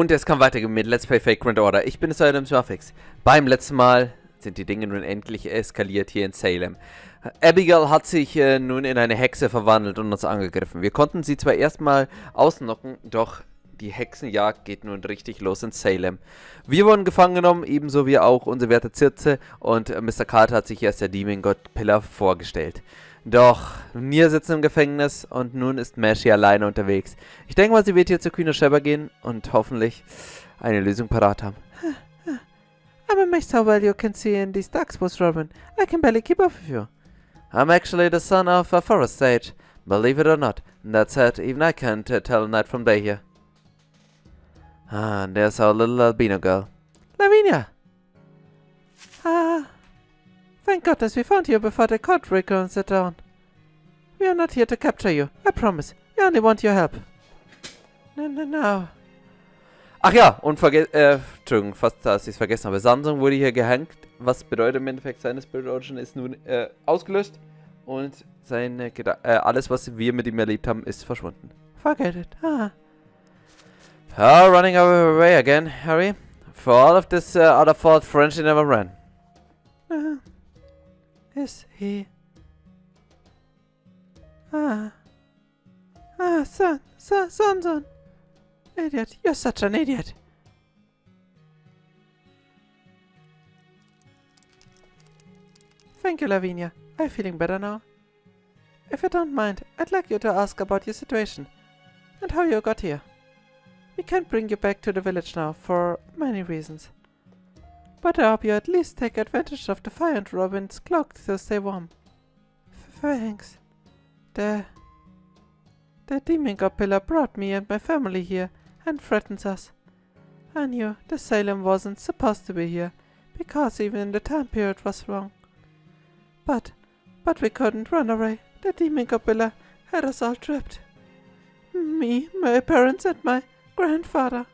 Und es kann weitergehen mit Let's Play Fake Grand Order. Ich bin es, euer Demi-Servant. Beim letzten Mal sind die Dinge nun endlich eskaliert hier in Salem. Abigail hat sich nun in eine Hexe verwandelt und uns angegriffen. Wir konnten sie zwar erstmal ausnocken, doch die Hexenjagd geht nun richtig los in Salem. Wir wurden gefangen genommen, ebenso wie auch unsere werte Zirze, und Mr. Carter hat sich erst der Demon-Gott Pillar vorgestellt. Doch, Nier sitzt im Gefängnis und nun ist Mashi alleine unterwegs. Ich denke mal, sie wird hier zu Queen of Sheba gehen und hoffentlich eine Lösung parat haben. I'm amazed how well you can see in these dark spots, Robin. I can barely keep up with you. I'm actually the son of a forest sage, believe it or not. That said, even I can't tell night from day here. Ah, and there's our little albino girl. Lavinia! Thank goodness we found you before the court records it down. We are not here to capture you, I promise. We only want your help. No. Ach ja, und Entschuldigung, fast dass ich es vergessen habe. Samsung wurde hier gehängt, was bedeutet im Endeffekt, seine Spirit Ocean ist nun ausgelöscht und seine alles, was wir mit ihm erlebt haben, ist verschwunden. Forget it. Running away again, Harry. For all of this other fault, Frenchy never ran. Is he? Son. Idiot, you're such an idiot. Thank you, Lavinia. I'm feeling better now. If you don't mind, I'd like you to ask about your situation and how you got here. We can't bring you back to the village now for many reasons. But I hope you at least take advantage of the fire and Robin's cloak to stay warm. Thanks. The demon-god pillar brought me and my family here and threatens us. I knew the Salem wasn't supposed to be here, because even the time period was wrong. But we couldn't run away. The demon-god pillar had us all trapped. Me, my parents and my grandfather.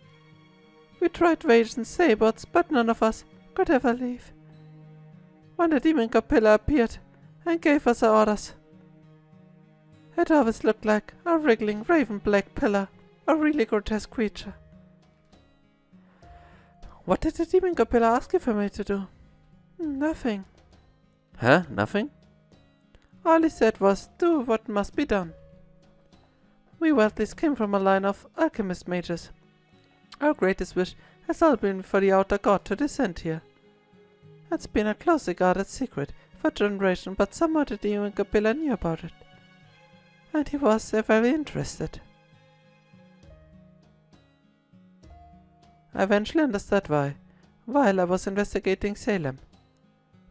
We tried raids and sabots, but none of us could ever leave. When the demon-god pillar appeared and gave us our orders, it always looked like a wriggling raven-black pillar, a really grotesque creature. What did the demon-god pillar ask you for me to do? Nothing. Huh? Nothing? All he said was, do what must be done. We Welties came from a line of alchemist mages. Our greatest wish has all been for the outer god to descend here. It's been a closely guarded secret for generations, but somehow the demon-god pillar knew about it. And he was very interested. I eventually understood why, while I was investigating Salem.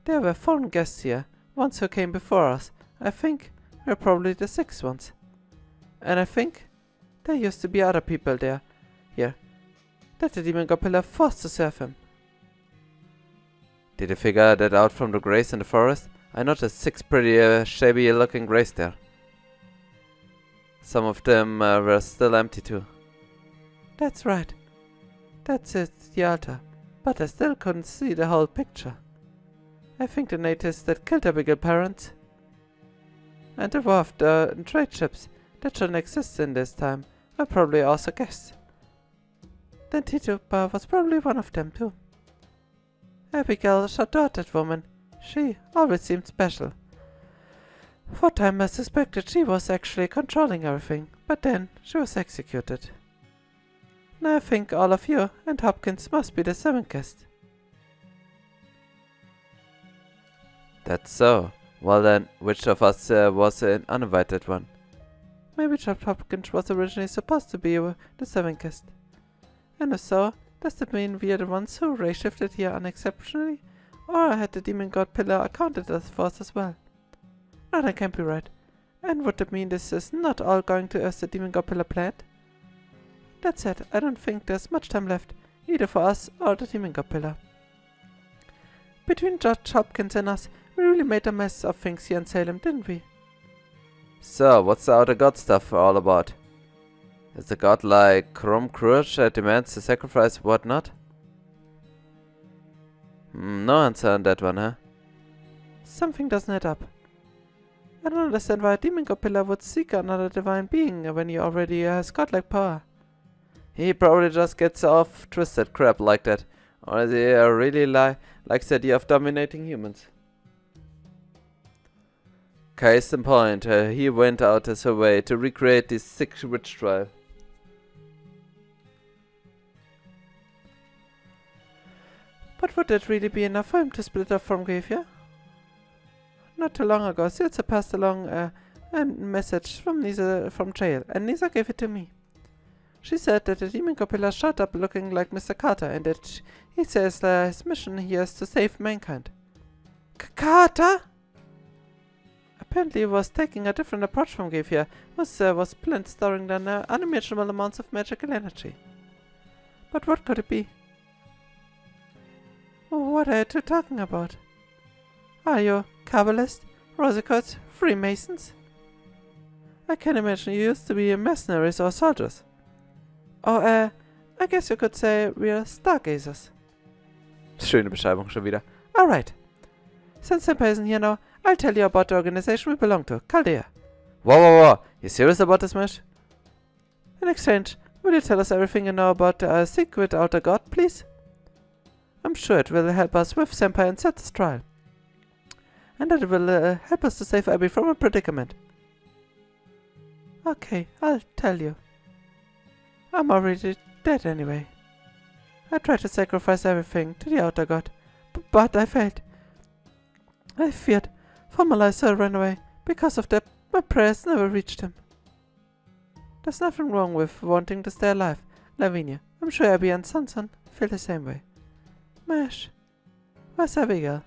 There were 4 guests here, ones who came before us. I think we're probably the 6th ones. And I think there used to be other people here, that the demon-god pillar forced to serve him. Did you figure that out from the graves in the forest? I noticed 6 pretty shabby-looking graves there. Some of them were still empty too. That's right. That's it, the altar. But I still couldn't see the whole picture. I think the natives that killed Abigail's parents and the wharf and trade ships that shouldn't exist in this time were probably also guests. Then Tituba was probably one of them too. Abigail adored that woman. She always seemed special. For a time I suspected she was actually controlling everything, but then she was executed. Now I think all of you and Hopkins must be the 7th guest. That's so. Well then, which of us was an uninvited one? Maybe John Hopkins was originally supposed to be the 7th guest. And if so, does that mean we are the ones who ray-shifted here unexceptionally? Or had the demon-god pillar accounted for us as well? No, that can't be right. And would that mean this is not all going to as the demon-god pillar planned? That said, I don't think there's much time left, either for us or the demon-god pillar. Between Judge Hopkins and us, we really made a mess of things here in Salem, didn't we? So, what's the outer god stuff all about? Is the god like Chrome Crush that demands the sacrifice whatnot? No answer on that one, huh? Something doesn't add up. I don't understand why a demon god pillar would seek another divine being when he already has godlike power. He probably just gets off twisted crap like that. Or they really likes the idea of dominating humans. Case in point, he went out of his way to recreate this sick witch trial. But would that really be enough for him to split off from Gravia? Not too long ago, Silza passed along a message from jail, and Nisa gave it to me. She said that the demon Copilla showed up looking like Mr. Carter, and that he says his mission here is to save mankind. Carter? Apparently he was taking a different approach from Gavia, was blind, storing unimaginable amounts of magical energy. But what could it be? What are you two talking about? Are you Kabbalists, Rosicrucians, Freemasons? I can imagine you used to be mercenaries or soldiers. Oh, I guess you could say we're Stargazers. Schöne Beschreibung schon wieder. Alright. Since Senpai isn't here now, I'll tell you about the organization we belong to, Chaldea. Whoa. You serious about this, Mesh? In exchange, will you tell us everything you know about the secret outer god, please? I'm sure it will help us with Senpai and Set's trial. And that it will help us to save Abby from a predicament. Okay, I'll tell you. I'm already dead anyway. I tried to sacrifice everything to the outer god, but I failed. I feared for my life, so I ran away. Because of that, my prayers never reached him. There's nothing wrong with wanting to stay alive, Lavinia. I'm sure Abby and Sanson feel the same way. Mash, where's Abigail?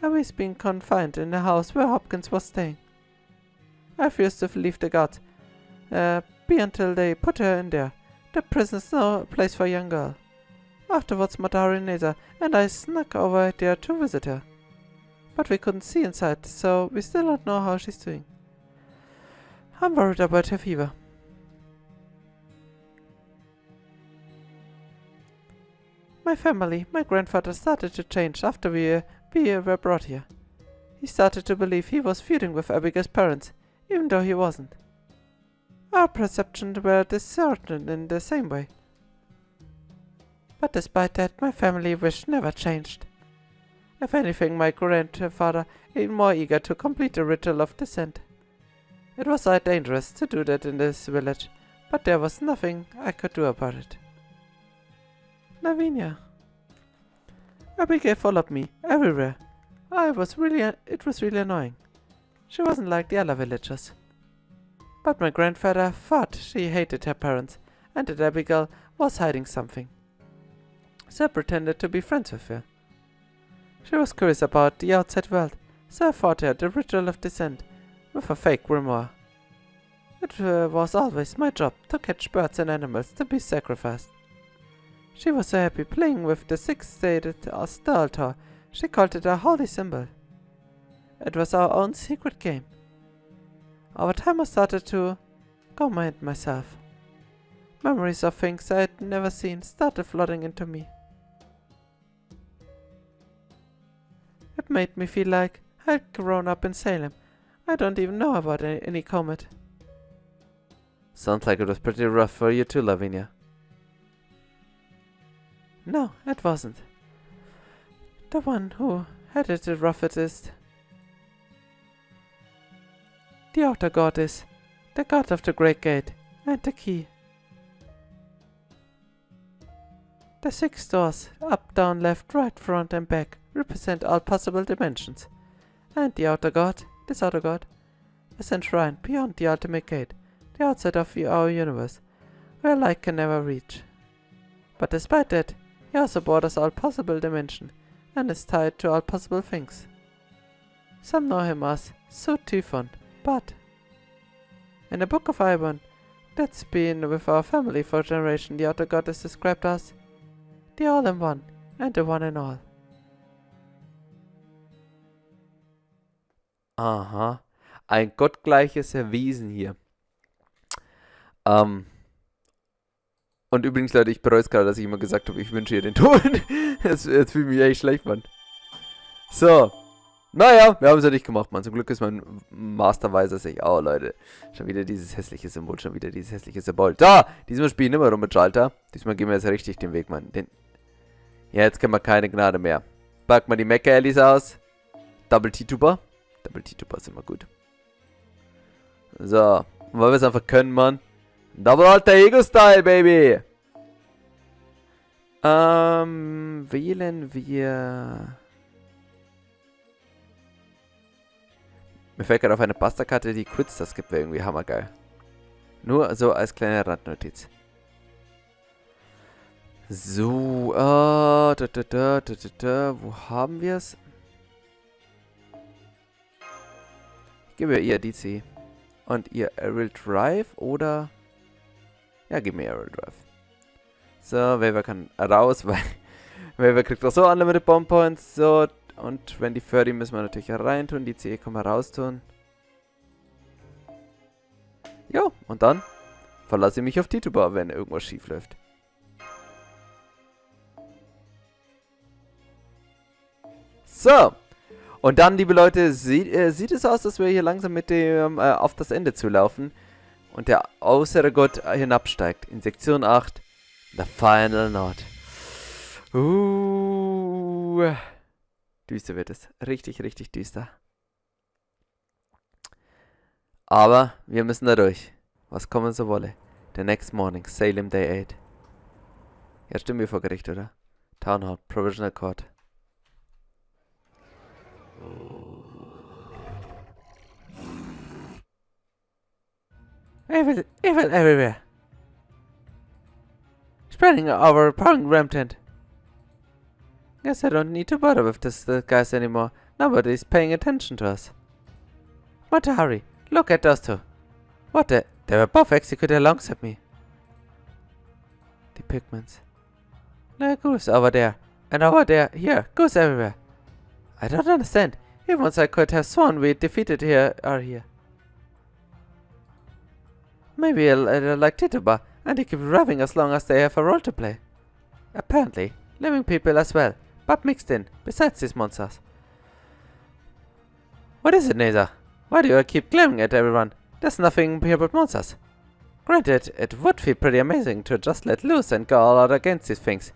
Abby's been confined in the house where Hopkins was staying. I refused to leave the guards. Be until they put her in there. The prison's no place for a young girl. Afterwards, Madari Neza and I snuck over there to visit her. But we couldn't see inside, so we still don't know how she's doing. I'm worried about her fever. My family, my grandfather started to change after we were brought here. He started to believe he was feuding with Abigail's parents, even though he wasn't. Our perceptions were discerned in the same way. But despite that, my family wish never changed. If anything, my grandfather even more eager to complete the ritual of descent. It was dangerous to do that in this village, but there was nothing I could do about it. Lavinia. Abigail followed me everywhere. It was really annoying. She wasn't like the other villagers. But my grandfather thought she hated her parents, and that Abigail was hiding something. So I pretended to be friends with her. She was curious about the outside world, so I taught her the ritual of descent with a fake grimoire. It was always my job to catch birds and animals to be sacrificed. She was so happy playing with the six-sided star altar, she called it a holy symbol. It was our own secret game. Over time I started to command myself. Memories of things I had never seen started flooding into me. It made me feel like I'd grown up in Salem. I don't even know about any comet. Sounds like it was pretty rough for you too, Lavinia. No, it wasn't. The one who had it the roughest. The outer god is the god of the Great Gate and the key. The 6 doors, up, down, left, right, front and back, represent all possible dimensions. And the outer god, this outer god, is enshrined beyond the ultimate gate, the outside of our universe, where light can never reach. But despite that, he also borders all possible dimensions, and is tied to all possible things. Some know him as Typhon, but in the Book of Ivan, that's been with our family for a generation, the outer god is described as the all-in-one and the one-in-all. Aha. Ein gottgleiches Wesen hier. Und übrigens, Leute, ich bereue es gerade, dass ich immer gesagt habe, ich wünsche ihr den Tod. Jetzt fühle ich mich echt schlecht, Mann. So. Naja, wir haben es ja nicht gemacht, Mann. Zum Glück ist mein Master weiser sich. Oh, Leute. Schon wieder dieses hässliche Symbol. Schon wieder dieses hässliche Symbol. Da! Diesmal spielen wir immer rum mit Schalter. Diesmal gehen wir jetzt richtig den Weg, Mann. Ja, jetzt können wir keine Gnade mehr. Packen wir die Mecha-Ellis aus. Double T-Tuber. Double T-Tuber ist immer gut. So. Und weil wir es einfach können, Mann. Double Alter Ego-Style, Baby! Wählen wir... Mir fällt gerade auf eine Pasta-Karte, die kurz das gibt, wäre irgendwie hammergeil. Nur so als kleine Randnotiz. So, wo haben wir es? Ich gebe ihr DC. Und ihr Aerial Drive oder... Ja, gib mir Aerial Drive. So, Waver kann raus, weil... Waver kriegt auch so Unlimited Bomb Points. So, und wenn die 30 müssen wir natürlich reintun. Die CE können wir raustun. Jo, und dann verlasse ich mich auf Tituba, wenn irgendwas schief läuft. So. Und dann, liebe Leute, sieht es aus, dass wir hier langsam mit dem auf das Ende zulaufen. Und der äußere Gott hinabsteigt. In Sektion 8. The Final Knot. Düster wird es. Richtig, richtig düster. Aber wir müssen da durch. Was kommen so wolle. The next morning, Salem Day 8. Ja, stimmen wir vor Gericht, oder? Town Hall, Provisional Court. Evil everywhere. Spreading over pouring rampant. Guess I don't need to bother with this guys anymore. Nobody's paying attention to us. What a hurry. Look at those two. What the? They were both executed alongside me. The pigments. No goose over there. And over there. Here. Goose everywhere. I don't understand. Even once I could have sworn we defeated here. Maybe they're like Tituba, and they keep rubbing as long as they have a role to play. Apparently, living people as well, but mixed in, besides these monsters. What is it, Neza? Why do you keep glaring at everyone? There's nothing here but monsters. Granted, it would feel pretty amazing to just let loose and go all out against these things.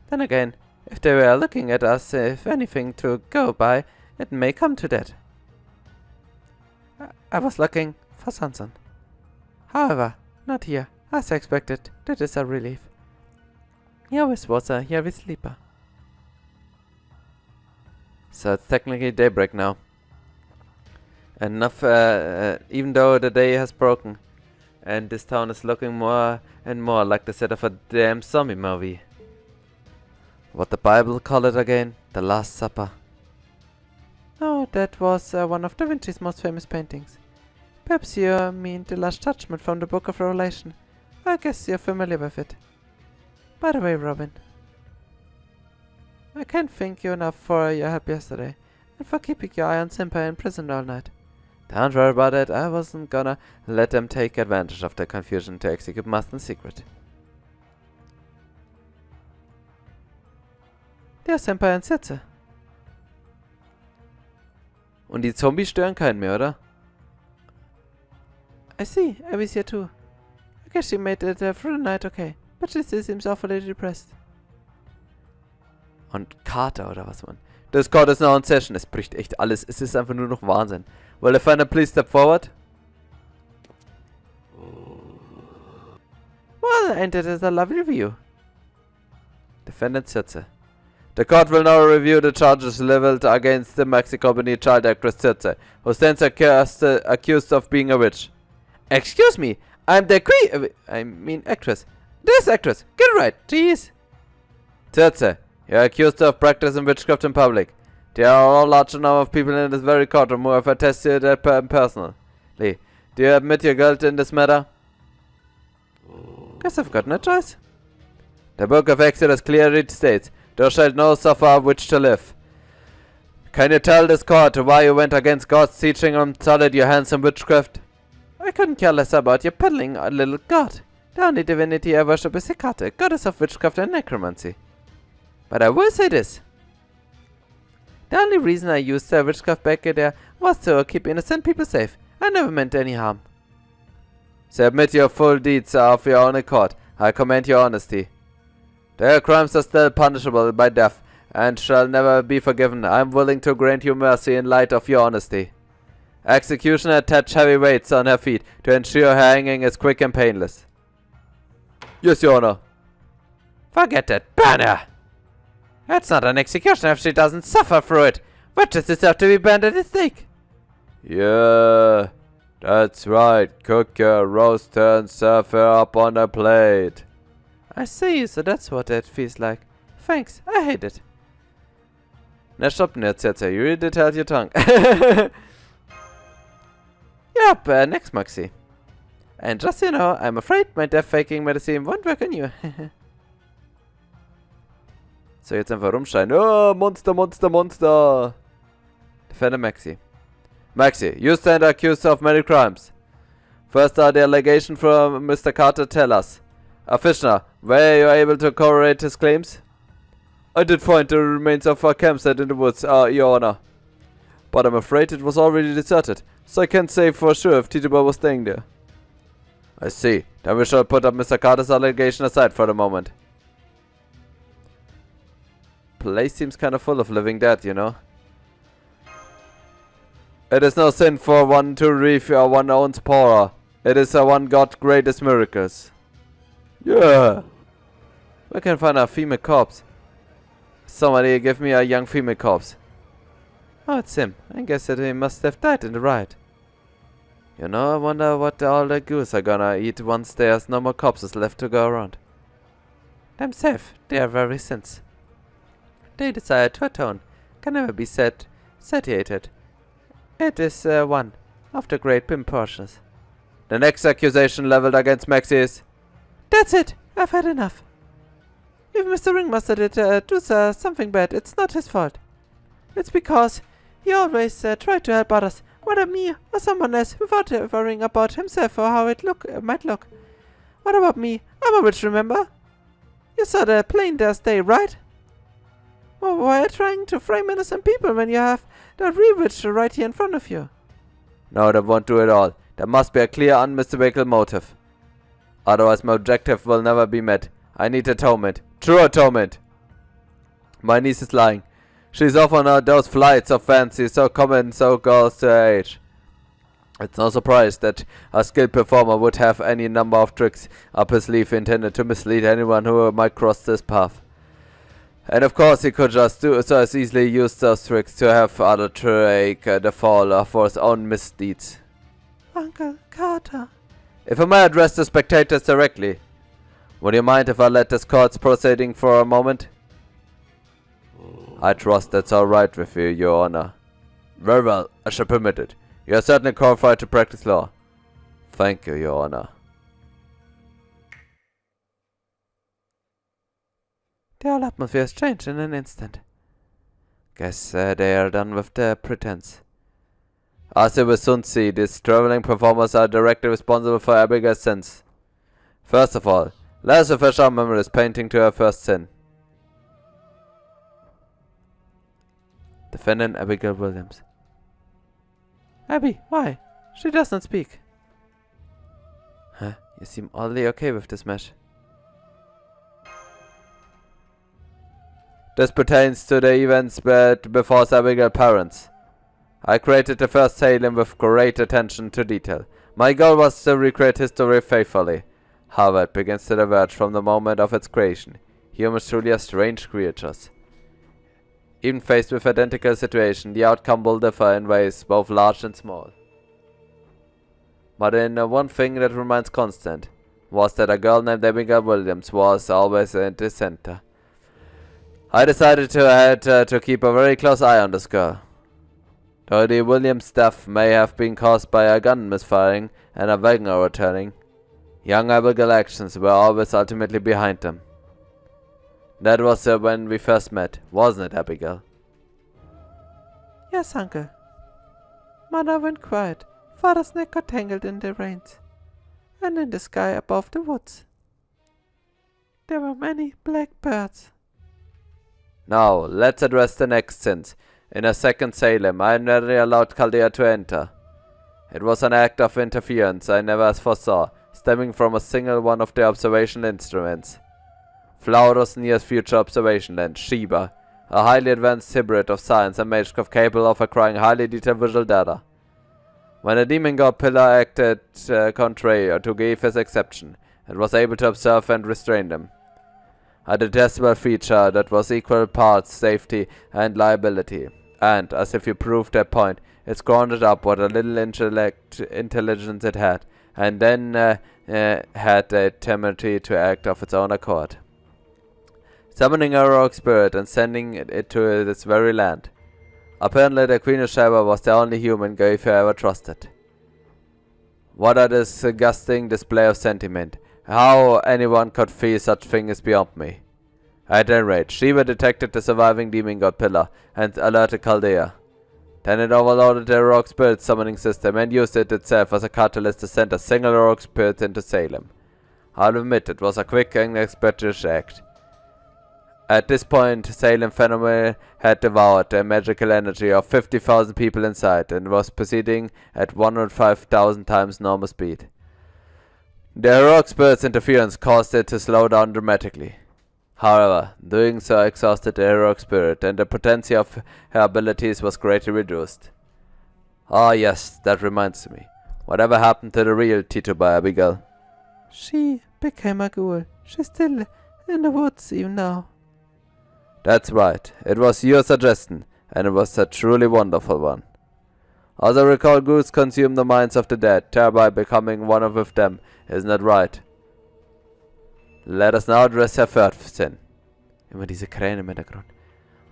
Then again, if they were looking at us, if anything to go by, it may come to that. I was looking for Sanson. However, not here, as I expected. That is a relief. He always was a heavy sleeper. So it's technically daybreak now. Enough, even though the day has broken. And this town is looking more and more like the set of a damn zombie movie. What the Bible call it again? The Last Supper. Oh, that was one of Da Vinci's most famous paintings. Perhaps you mean the Last Judgment from the Book of Revelation. I guess you're familiar with it. By the way, Robin, I can't thank you enough for your help yesterday, and for keeping your eye on Senpai in prison all night. Don't worry about it, I wasn't gonna let them take advantage of the confusion to execute Master in secret. Der Senpai entsetze. Und die Zombies stören keinen mehr, oder? I see, Abby's here too. I guess she made it through the night okay, but she still seems awfully depressed. Und Kater oder was, man? Das Court is now in session. Es bricht echt alles. Es ist einfach nur noch Wahnsinn. Will the final please step forward? Well, ain't it a lovely view? Defendant Sitze. The court will now review the charges leveled against the Maxi Company child actress Sitze, who stands accused of being a witch. Excuse me, I'm the actress. This actress, get it right, jeez. Sitze, you're accused of practicing witchcraft in public. There are a large number of people in this very courtroom who have attested that personally. Do you admit your guilt in this matter? Guess I've got no choice. The Book of Exodus clearly states, "Thou shalt not suffer a witch to live." Can you tell this court why you went against God's teaching and soiled your hands in witchcraft? I couldn't care less about your peddling, a little god. The only divinity I worship is Hecate, goddess of witchcraft and necromancy. But I will say this. The only reason I used witchcraft back there was to keep innocent people safe. I never meant any harm. So admit your full deeds of your own accord. I commend your honesty. Their crimes are still punishable by death, and shall never be forgiven. I am willing to grant you mercy in light of your honesty. Executioner, attach heavy weights on her feet to ensure her hanging is quick and painless. Yes, Your Honor. Forget it. Burn her! That's not an execution if she doesn't suffer through it. Witches deserve to be burned at the stake. Yeah, that's right. Cook her, roast her, and serve her up on a plate. I see, so that's what that feels like. Thanks, I hate it. Na, stopp jetzt, you really did hold your tongue. Yep, next Maxi. And just so you know, I'm afraid my death-faking medicine won't work on you. So, jetzt einfach rumschreien. Oh, Monster, Monster, Monster. Defender Maxi. Maxi, you stand accused of many crimes. First are the allegation from Mr. Carter. Tell us. Official, were you able to corroborate his claims? I did find the remains of a campsite in the woods, Your Honor. But I'm afraid it was already deserted, so I can't say for sure if Tituba was staying there. I see. Then we shall put up Mr. Carter's allegation aside for the moment. Place seems kind of full of living dead, you know. It is no sin for one to reap one's own spoil. It is one God greatest miracles. Yeah. We can find a female corpse. Somebody give me a young female corpse. Oh, it's him. I guess that he must have died in the riot. You know, I wonder what all the goose are gonna eat once there's no more corpses left to go around. Them safe. They are very sins. They desire to atone. Can never be satiated. It is one of the great proportions. The next accusation leveled against Maxi is... That's it! I've had enough. If Mr. Ringmaster did do something bad, it's not his fault. It's because he always tried to help others, whether me or someone else, without worrying about himself or how it might look. What about me? I'm a witch, remember? You saw the plane there stay, right? Well, why are you trying to frame innocent people when you have the real witch right here in front of you? No, that won't do it all. There must be a clear, unmistakable motive. Otherwise my objective will never be met. I need atonement. True atonement. My niece is lying. She's off on those flights of fancy so common so girls to her age. It's no surprise that a skilled performer would have any number of tricks up his sleeve intended to mislead anyone who might cross this path. And of course he could just so as easily use those tricks to have other take the fall for his own misdeeds. Uncle Carter. If I may address the spectators directly, would you mind if I let this court's proceeding for a moment? I trust that's alright with you, Your Honor. Very well, I shall permit it. You are certainly qualified to practice law. Thank you, Your Honor. The whole atmosphere has changed in an instant. Guess they are done with the pretense. As you will soon see, these traveling performers are directly responsible for Abigail's sins. First of all, let us refresh our memories painting to her first sin. Defendant Abigail Williams. Abby, why? She doesn't speak. Huh? You seem oddly okay with this mesh. This pertains to the events before Abigail's parents. I created the first Salem with great attention to detail. My goal was to recreate history faithfully. However, it begins to diverge from the moment of its creation. Humans truly are strange creatures. Even faced with identical situation, the outcome will differ in ways both large and small. But in one thing that remains constant, was that a girl named Abigail Williams was always at the center. I decided to keep a very close eye on this girl. Though the Williams' death may have been caused by a gun misfiring and a wagon overturning, young Abigail's actions were always ultimately behind them. That was when we first met, wasn't it, Abigail? Yes, uncle. Mother went quiet. Father's neck got tangled in the reins. And in the sky above the woods, there were many black birds. Now, let's address the next sins. In a second Salem, I never allowed Chaldea to enter. It was an act of interference I never foresaw, stemming from a single one of the observation instruments. Flauros' near future observation lens, Sheba, a highly advanced hybrid of science and magecraft capable of acquiring highly detailed visual data. When the demon god pillar acted contrary to Geif's exception, it was able to observe and restrain them. A detestable feature that was equal parts safety and liability, and, as if you proved that point, it scrounged up what a little intelligence it had, and then had the temerity to act of its own accord, summoning a rogue spirit and sending it to this very land. Apparently the Queen of Sheba was the only human Geif ever trusted. What a disgusting display of sentiment. How anyone could feel such thing is beyond me. At any rate, Sheba detected the surviving demon god pillar and alerted Chaldea. Then it overloaded the rogue spirit summoning system and used it itself as a catalyst to send a single rogue spirit into Salem. I'll admit it was a quick and expeditious act. At this point, Salem phenomenon had devoured the magical energy of 50,000 people inside and was proceeding at 105,000 times normal speed. The heroic spirit's interference caused it to slow down dramatically. However, doing so exhausted the heroic spirit, and the potency of her abilities was greatly reduced. Ah yes, that reminds me. Whatever happened to the real Tituba Abigail? She became a ghoul. She's still in the woods even now. That's right. It was your suggestion, and it was a truly wonderful one. As I recall, ghouls consume the minds of the dead, thereby becoming one with them. Isn't that right? Let us now address her third sin. Immer diese Kräne im Hintergrund.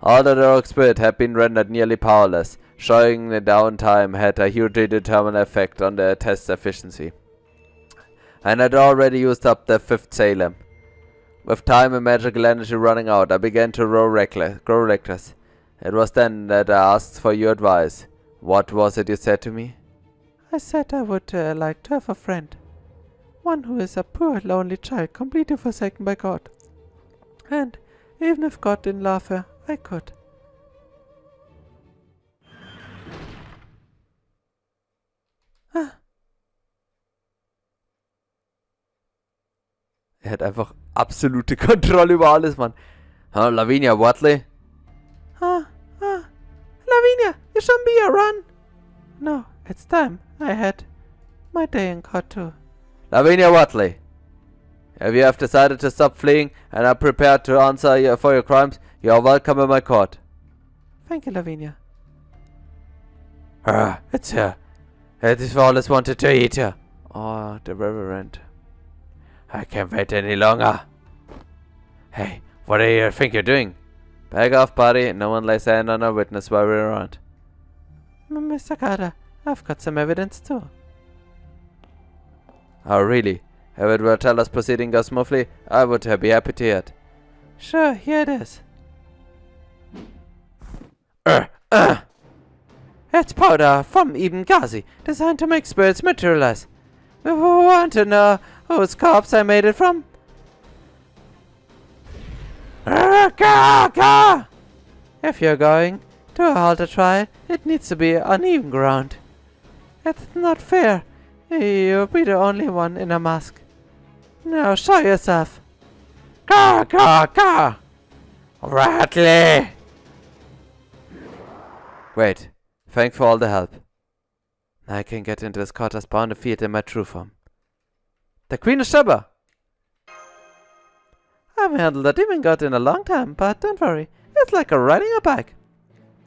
Although the rogue spirit had been rendered nearly powerless, showing the downtime had a hugely determined effect on the test's efficiency, and had already used up the fifth Salem. With time and magical energy running out, I began to grow reckless. It was then that I asked for your advice. What was it you said to me? I said I would like to have a friend. One who is a poor, lonely child, completely forsaken by God. And even if God didn't love her, I could. Er hat einfach absolute Kontrolle über alles, Mann. Huh, Lavinia Watley? Lavinia, you shouldn't be a run. No, it's time. I had my day in court too. Lavinia Watley, if you have decided to stop fleeing and are prepared to answer for your crimes, you are welcome in my court. Thank you, Lavinia. It's her. It is Wallace wanted to eat her. Oh, the Reverend. I can't wait any longer. Hey, what do you think you're doing? Back off, buddy. No one lays hand on a witness while we're around. Mr. Carter, I've got some evidence too. Oh, really? If it were tell us proceeding goes smoothly, I would be happy to hear it. Sure, here it is. It's powder from Ibn Ghazi, designed to make spirits materialize. We want to know whose corpse I made it from? If you're going to halt a trial, it needs to be uneven ground. It's not fair. You'll be the only one in a mask. Now show yourself. Rattly! Wait, thanks for all the help. I can get into this court as bound to feed in my true form. The Queen of Sheba! I haven't handled a demon god in a long time, but don't worry, it's like riding a bike.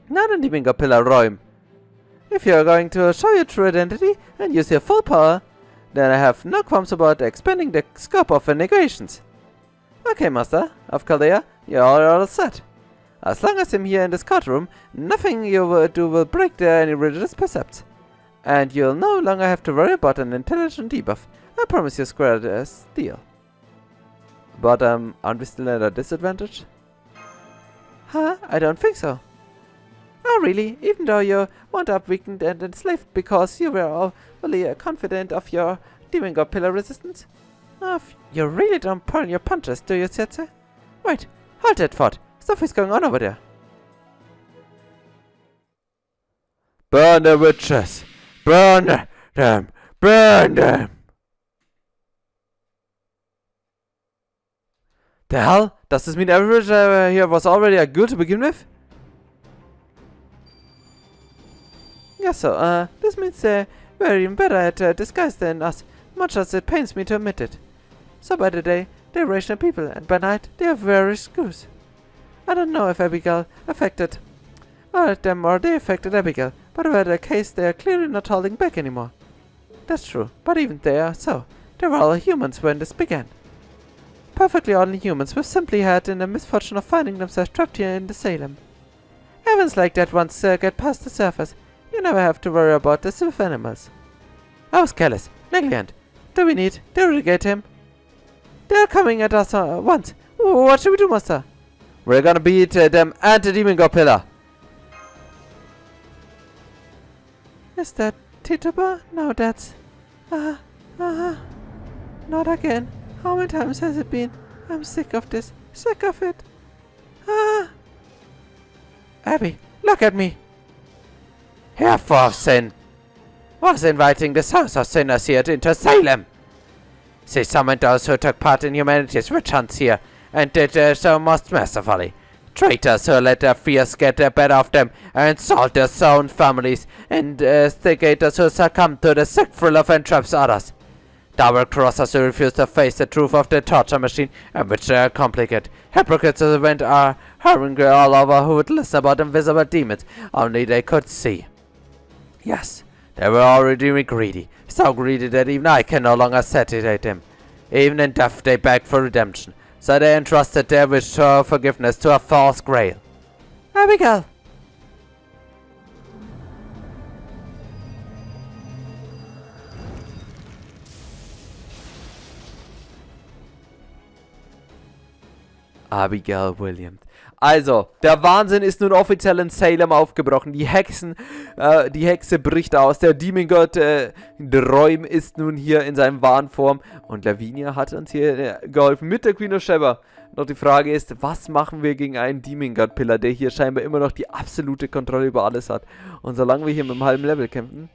Not a demon god pillar Roim. If you're going to show your true identity and use your full power, then I have no qualms about expanding the scope of negotiations. Okay, Master of Chaldea, you're all set. As long as I'm here in this courtroom, nothing you will do will break any religious precepts. And you'll no longer have to worry about an intelligent debuff. I promise you square this deal. But, aren't we still at a disadvantage? Huh? I don't think so. Oh, really? Even though you wound up weakened and enslaved because you were overly confident of your demon god pillar resistance? Oh, you really don't pull your punches, do you, Setze? Wait, hold that thought. Something's going on over there. Burn the witches! Burn them! Burn them! The hell? Does this mean everybody here was already a ghoul to begin with? Yes, so, this means they're very better at disguise than us, much as it pains me to admit it. So by the day, they're rational people, and by night, they are very ghouls. I don't know if Abigail affected them or they affected Abigail, but whatever the case, they are clearly not holding back anymore. That's true, but even they are so. They were all humans when this began. Perfectly ordinary humans who simply had in the misfortune of finding themselves trapped here in the Salem. Events like that once get past the surface, you never have to worry about this with animals. I was careless, negligent. Do we need to irrigate him? They're coming at us once. What should we do, Master? We're gonna beat them and the demon god pillar. Is that Tituba? No, that's... Not again. How many times has it been? I'm sick of this. Sick of it. Abby, look at me. Herr for sin was inviting the sons of sinners here into Salem. She summoned those who took part in humanity's witch hunts here, and did so most mercifully. Traitors who let their fears get the better of them and insult their own families, and instigators who succumb to the sick thrill of entraps others. Double-crossers who refuse to face the truth of the torture machine, and which they are complicate. Hypocrites who went hurrying all over who would listen about invisible demons, only they could see. Yes, they were already greedy, so greedy that even I can no longer satiate them. Even in death they begged for redemption, so they entrusted their wish to forgiveness to a false grail. Abigail! Abigail Williams. Also, der Wahnsinn ist nun offiziell in Salem aufgebrochen. Die Hexe bricht aus. Der Demigod Dräum ist nun hier in seinem wahren Form. Und Lavinia hat uns hier geholfen mit der Queen of Sheba. Doch die Frage ist, was machen wir gegen einen Demigod-Pillar, der hier scheinbar immer noch die absolute Kontrolle über alles hat. Und solange wir hier mit einem halben Level kämpfen,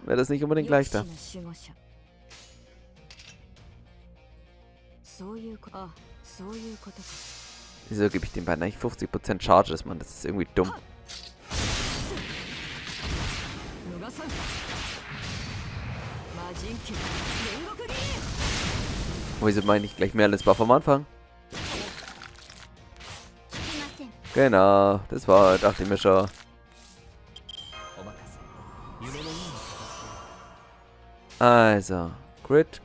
wäre das nicht unbedingt leichter. Wieso gebe ich den beiden eigentlich 50% Charges, Mann? Das ist irgendwie dumm. Wieso meine ich gleich mehr als Buff am Anfang? Genau, das war, dachte ich mir schon. Also, Crit,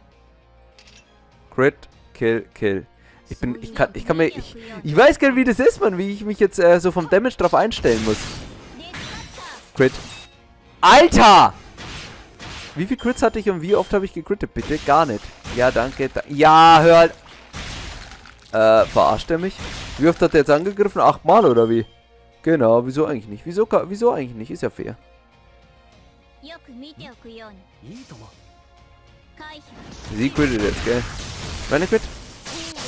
Kill. Ich weiß gar nicht, wie das ist, Mann, wie ich mich jetzt so vom Damage drauf einstellen muss. Crit. Alter! Wie viel Crits hatte ich und wie oft habe ich gecrittet? Bitte? Gar nicht. Ja, danke. Ja, hör halt. Verarscht er mich? Wie oft hat er jetzt angegriffen? 8 Mal oder wie? Genau, wieso eigentlich nicht? Wieso eigentlich nicht? Ist ja fair. Sie crittet jetzt, gell? Meine Crit?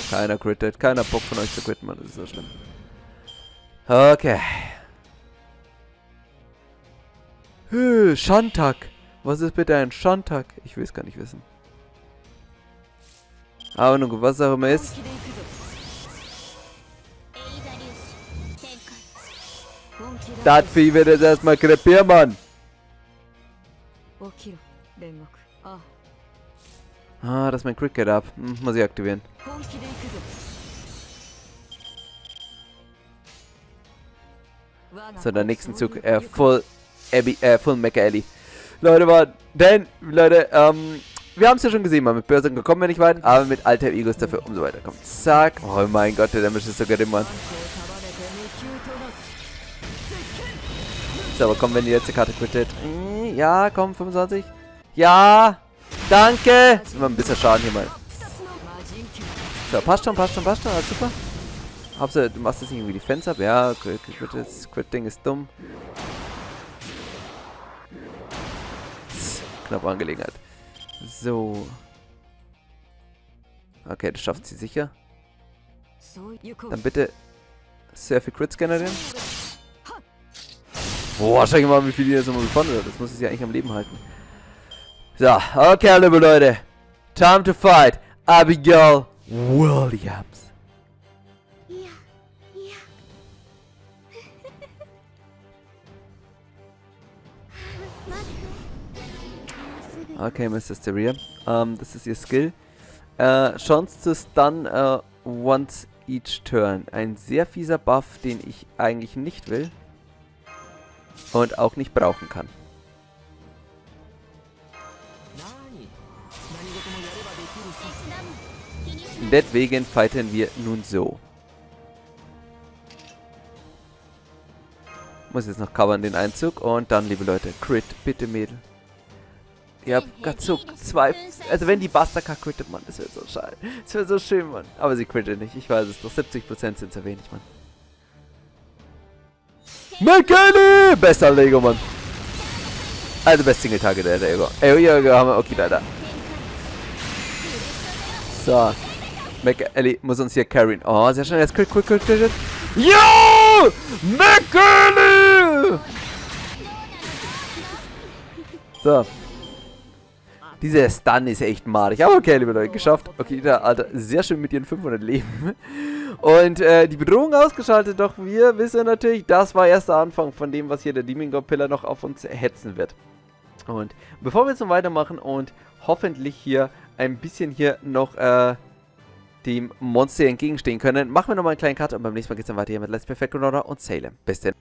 Keiner crittet. Keiner Bock von euch zu quitten, Mann. Das ist so schlimm. Okay. Shantak. Was ist bitte ein Shantak? Ich will es gar nicht wissen. Aber nun gut, was auch immer ist. Das Vieh wird jetzt erstmal krepieren, Mann. Ah, das ist mein Quick Get Up. Muss ich aktivieren. So, der nächsten Zug, Full Mecha Ellie. Leute, wir haben es ja schon gesehen, mal mit Börsen kommen wir nicht weit, aber mit Alter Egos dafür umso weiter kommt. Zack. Oh mein Gott, der Damage ist so gering, Mann. So, aber komm, wenn die letzte Karte quittet. Ja, komm, 25. Ja, danke. Ist immer ein bisschen Schaden hier mal. So, passt schon, alles super. Hauptsache, du machst jetzt nicht irgendwie die Fans ab. Ja, das Crit-Ding ist dumm. Knappe Angelegenheit. So. Okay, das schafft sie sicher. Dann bitte sehr viel Crits generieren. Boah, schau mal, wie viel die jetzt nochmal gefunden hat. Das muss es ja eigentlich am Leben halten. So, okay, liebe Leute. Time to fight. Abigail Williams. Okay, Mr. Steria. Das ist ihr Skill. Chance to stun once each turn. Ein sehr fieser Buff, den ich eigentlich nicht will. Und auch nicht brauchen kann. Deswegen fighten wir nun so. Muss jetzt noch covern den Einzug. Und dann, liebe Leute, Crit, bitte Mädel. Ihr habt gerade so zwei... Also wenn die Buster crittet, Mann, das wäre so schade. Das wäre so schön, Mann. Aber sie crittet nicht, ich weiß es doch. 70% sind es ja wenig, Mann. McKenny! Bester Lego, Mann. Also best Single-Target der Lego. Ey, haben wir... Okay, da. So. McKenny muss uns hier carryen. Oh, sehr schön. Jetzt Crit. Yo! McKenny! So. Dieser Stun ist echt madig. Aber okay, liebe Leute, geschafft. Okay, da, Alter, sehr schön mit ihren 500 Leben. Und die Bedrohung ausgeschaltet. Doch wir wissen natürlich, das war erst der Anfang von dem, was hier der Demon God Pillar noch auf uns hetzen wird. Und bevor wir jetzt noch weitermachen und hoffentlich hier ein bisschen hier noch dem Monster entgegenstehen können, machen wir nochmal einen kleinen Cut und beim nächsten Mal geht es dann weiter hier mit Let's Play Fake und Salem. Bis dann.